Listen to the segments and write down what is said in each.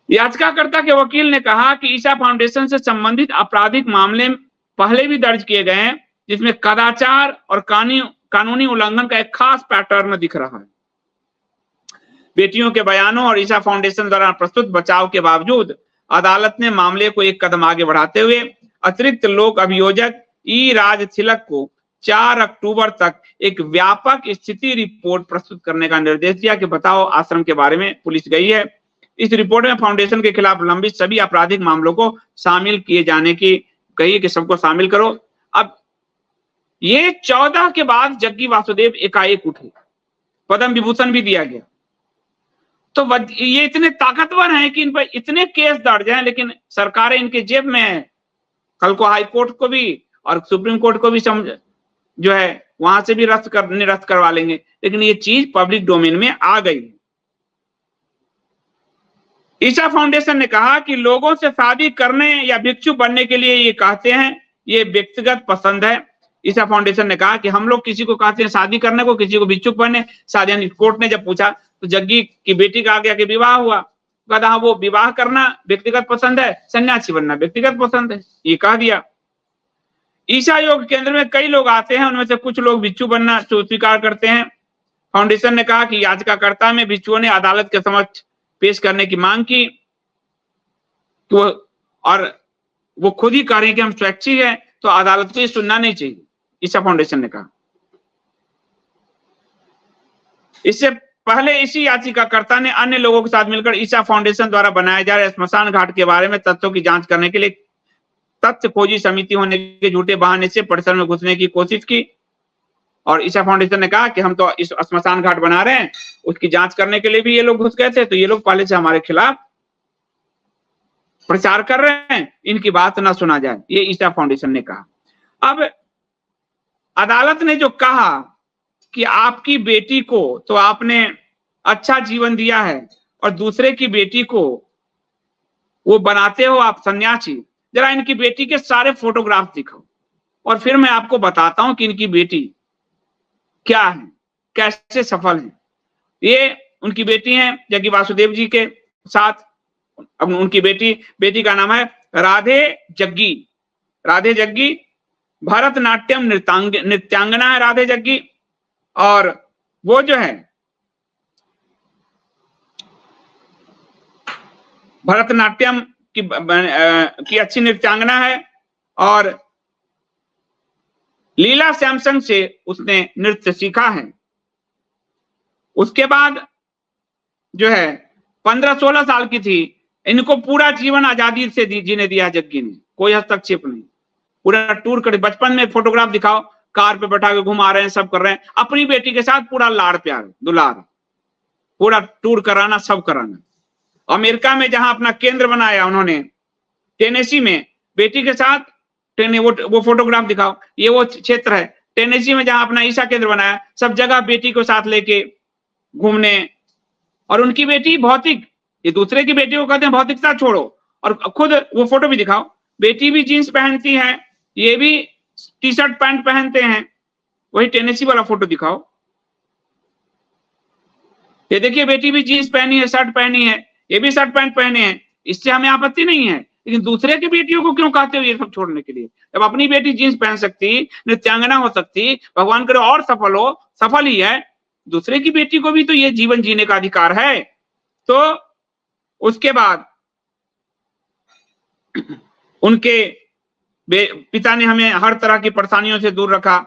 याचिकाकर्ता के वकील ने कहा कि ईशा फाउंडेशन से संबंधित आपराधिक मामले पहले भी दर्ज किए गए हैं, जिसमें कदाचार और कानूनी उल्लंघन का एक खास पैटर्न दिख रहा है। बेटियों के बयानों और ईशा फाउंडेशन द्वारा प्रस्तुत बचाव के बावजूद अदालत ने मामले को एक कदम आगे बढ़ाते हुए अतिरिक्त लोक अभियोजक ई राज तिलक को 4 अक्टूबर तक एक व्यापक स्थिति रिपोर्ट प्रस्तुत करने का निर्देश दिया कि बताओ आश्रम के बारे में पुलिस गई है। इस रिपोर्ट में फाउंडेशन के खिलाफ लंबित सभी आपराधिक मामलों को शामिल किए जाने की कही कि सबको शामिल करो। अब ये 14 के बाद जग्गी वासुदेव एकाएक उठे, पद्म विभूषण भी दिया गया। तो ये इतने ताकतवर हैं कि इन पर इतने केस दर्ज हैं, लेकिन सरकारें इनके जेब में है। कल को हाई कोर्ट को भी और सुप्रीम कोर्ट को भी जो है वहां से भी निरस्त करवा लेंगे, लेकिन ये चीज पब्लिक डोमेन में आ गई है। ईशा फाउंडेशन ने कहा कि लोगों से शादी करने या भिक्षु बनने के लिए ये कहते हैं, ये व्यक्तिगत पसंद है। ईशा फाउंडेशन ने कहा कि हम लोग किसी को कहते हैं शादी करने को, किसी को भिक्षुक बनने। शादी कोर्ट ने जब पूछा तो जग्गी की बेटी का आगे आके विवाह हुआ, कहता हाँ वो विवाह करना व्यक्तिगत पसंद है, सन्यासी बनना व्यक्तिगत पसंद है, ये कह दिया। ईशा योग केंद्र में कई लोग आते हैं, उनमें से कुछ लोग भिक्षु बनना स्वीकार करते हैं। फाउंडेशन ने कहा कि याचिकाकर्ता में भिक्षुओं ने अदालत के समक्ष पेश करने की मांग की, तो और वो खुद ही कह रहे हैं कि हम स्वैच्छिक हैं, तो अदालत को ये सुनना नहीं चाहिए, ईशा फाउंडेशन ने कहा। इससे पहले इसी याचिकाकर्ता ने अन्य लोगों के साथ मिलकर ईशा फाउंडेशन द्वारा बनाए जा रहे स्मशान घाट के बारे में तथ्यों की जांच करने के लिए तथ्य खोजी समिति होने के झूठे बहाने से परिसर में घुसने की कोशिश की। और ईशा फाउंडेशन ने कहा कि हम तो इस स्मशान घाट बना रहे हैं, उसकी जांच करने के लिए भी ये लोग घुस गए थे, तो ये लोग पहले से हमारे खिलाफ प्रचार कर रहे हैं, इनकी बात ना सुना जाए, ये ईशा फाउंडेशन ने कहा। अब अदालत ने जो कहा कि आपकी बेटी को तो आपने अच्छा जीवन दिया है और दूसरे की बेटी को वो बनाते हो आप सन्यासी, जरा इनकी बेटी के सारे फोटोग्राफ दिखाओ और फिर मैं आपको बताता हूं कि इनकी बेटी क्या है, कैसे सफल है। ये उनकी बेटी है जग्गी वासुदेव जी के साथ। अब उनकी बेटी का नाम है राधे जग्गी। राधे जग्गी भरतनाट्यम नृत्यांगना है राधे जग्गी, और वो जो है भरतनाट्यम की अच्छी नृत्यांगना है और लीला सैमसन से उसने नृत्य सीखा है। उसके बाद जो है 15-16 साल की थी, इनको पूरा जीवन आजादी से जीने दिया जग्गी ने, कोई हस्तक्षेप नहीं, पूरा टूर कर। बचपन में फोटोग्राफ दिखाओ, कार पे बैठा के घुमा रहे हैं, सब कर रहे हैं, अपनी बेटी के साथ पूरा लाड़ प्यार दुलार, पूरा टूर कराना, सब कराना। अमेरिका में जहां अपना केंद्र बनाया उन्होंने, टेनेसी में बेटी के साथ, वो फोटोग्राफ दिखाओ, ये वो क्षेत्र है टेनेसी में जहां अपना ईशा केंद्र बनाया, सब जगह बेटी को साथ लेके घूमने। और उनकी बेटी भौतिक, ये दूसरे की बेटी को कहते हैं भौतिकता छोड़ो, और खुद वो फोटो भी दिखाओ, बेटी भी जीन्स पहनती है, ये भी टी शर्ट पैंट पहनते हैं, वही टेनेसी वाला फोटो दिखाओ। ये देखिए बेटी भी जीन्स पहनी है, शर्ट पहनी है, ये भी शर्ट पैंट पहने हैं, इससे हमें आपत्ति नहीं है, लेकिन दूसरे की बेटियों को क्यों कहते हो ये सब छोड़ने के लिए? जब अपनी बेटी जीन्स पहन सकती, नृत्यांगना हो सकती, भगवान करे और सफल हो, सफल ही है, दूसरे की बेटी को भी तो ये जीवन जीने का अधिकार है। तो उसके बाद उनके पिता ने हमें हर तरह की परेशानियों से दूर रखा।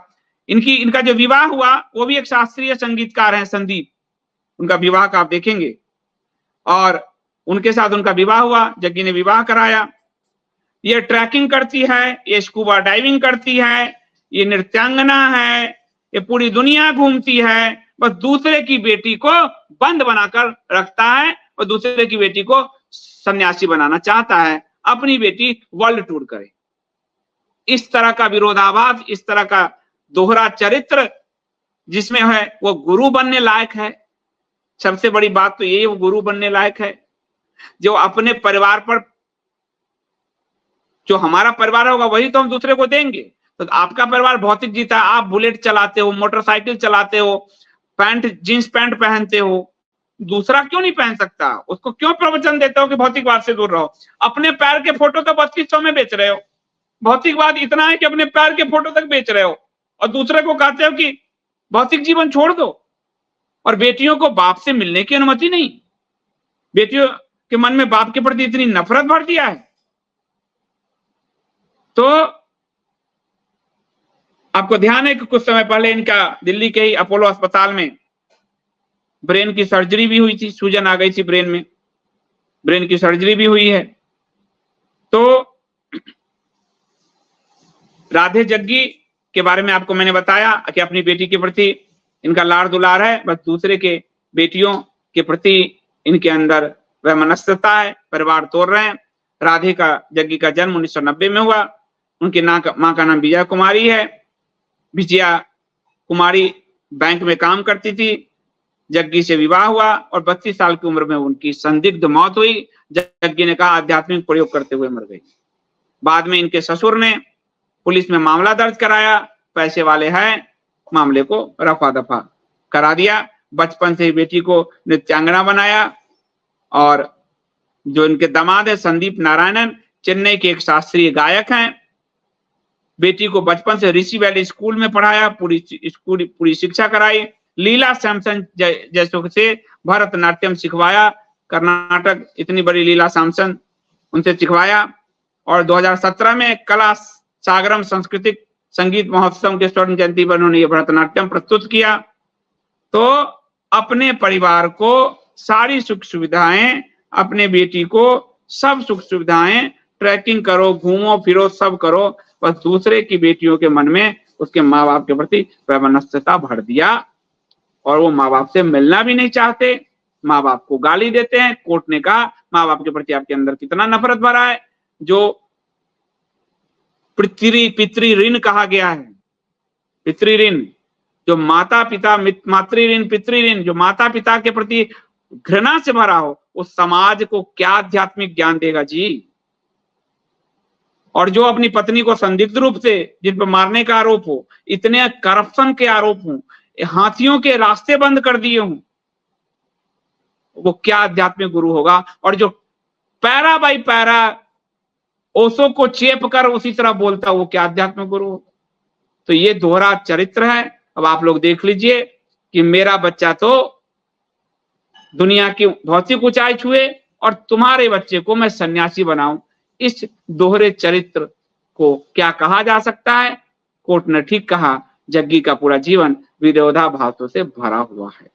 इनका जो विवाह हुआ वो भी एक शास्त्रीय संगीतकार हैं, संदीप, उनका विवाह का आप देखेंगे, और उनके साथ उनका विवाह हुआ, जग्गी ने विवाह कराया। ये ट्रैकिंग करती है, ये स्कूबा डाइविंग करती है, ये नृत्यांगना है, ये पूरी दुनिया घूमती है, बस दूसरे की बेटी को बंद बनाकर रखता है और दूसरे की बेटी को सन्यासी बनाना चाहता है, अपनी बेटी वर्ल्ड टूर करे। इस तरह का विरोधाभास, इस तरह का दोहरा चरित्र जिसमें है, वो गुरु बनने लायक है। सबसे बड़ी बात तो ये, वो गुरु बनने लायक है जो अपने परिवार पर, जो हमारा परिवार होगा वही तो हम दूसरे को देंगे। तो आपका परिवार भौतिक जीता है, आप बुलेट चलाते हो, मोटरसाइकिल चलाते हो, जींस पैंट पहनते हो, दूसरा क्यों नहीं पहन सकता? उसको क्यों प्रवचन देते हो कि भौतिकवाद से दूर रहो? अपने पैर के फोटो तो 3200 में बेच रहे हो। भौतिकवाद इतना है कि अपने पैर के फोटो तक बेच रहे हो और दूसरे को कहते हो कि भौतिक जीवन छोड़ दो। और बेटियों को बाप से मिलने की अनुमति नहीं। बेटियों के मन में बाप के प्रति इतनी नफरत भर दिया है। तो आपको ध्यान है कि कुछ समय पहले इनका दिल्ली के ही अपोलो अस्पताल में ब्रेन की सर्जरी भी हुई थी, सूजन आ गई थी ब्रेन में, ब्रेन की सर्जरी भी हुई है। तो राधे जग्गी के बारे में आपको मैंने बताया कि अपनी बेटी के प्रति इनका लाड़ दुलार है, बस दूसरे के बेटियों के प्रति इनके अंदर वह मनस्तता है, परिवार तोड़ रहे हैं। राधे का जग्गी का जन्म 1990 में हुआ। उनकी माँ का नाम विजया कुमारी है। विजया कुमारी बैंक में काम करती थी। जग्गी से विवाह हुआ और 32 साल की उम्र में उनकी संदिग्ध मौत हुई। जग्गी ने कहा आध्यात्मिक प्रयोग करते हुए मर गई। बाद में इनके ससुर ने पुलिस में मामला दर्ज कराया, पैसे वाले हैं, मामले को रफा दफा करा दिया। बचपन से ही बेटी को नृत्यांगना बनाया। और जो इनके दामाद है संदीप नारायणन, चेन्नई के एक शास्त्रीय गायक हैं। बेटी को बचपन से ऋषि वैली स्कूल में पढ़ाया, पूरी शिक्षा कराई। लीला सैमसन जैसों से भरतनाट्यम सिखवाया। कर्नाटक इतनी बड़ी लीला सैमसन, उनसे सिखवाया। और 2017 में कला सागरम सांस्कृतिक संगीत महोत्सव के स्वर्ण जयंती पर उन्होंने ये भरतनाट्यम प्रस्तुत किया। तो अपने परिवार को सारी सुख सुविधाएं, अपने बेटी को सब सुख सुविधाएं, ट्रैकिंग करो, घूमो फिरो, सब करो, बस दूसरे की बेटियों के मन में उसके माँ बाप के प्रति वैमनस्यता भर दिया और वो माँ बाप से मिलना भी नहीं चाहते, माँ बाप को गाली देते हैं। कोर्ट ने कहा माँ बाप के प्रति आपके अंदर कितना नफरत भरा है। जो पितृ ऋण कहा गया है, पितृ ऋण, जो माता पिता, मातृ ऋण, पितृ ऋण, जो माता पिता के प्रति घृणा से भरा हो, उस समाज को क्या आध्यात्मिक ज्ञान देगा जी। और जो अपनी पत्नी को संदिग्ध रूप से, जिन पर मारने का आरोप हो, इतने करप्शन के आरोप हो, हाथियों के रास्ते बंद कर दिए हों, वो क्या आध्यात्मिक गुरु होगा। और जो पैरा बाई पैरा ओशो को चेप कर उसी तरह बोलता, वो क्या आध्यात्मिक गुरु हो। तो ये दोहरा चरित्र है। अब आप लोग देख लीजिए कि मेरा बच्चा तो दुनिया की भौतिक ऊंचाई छुए और तुम्हारे बच्चे को मैं सन्यासी बनाऊं। इस दोहरे चरित्र को क्या कहा जा सकता है? कोर्ट ने ठीक कहा, जग्गी का पूरा जीवन विरोधाभासों से भरा हुआ है।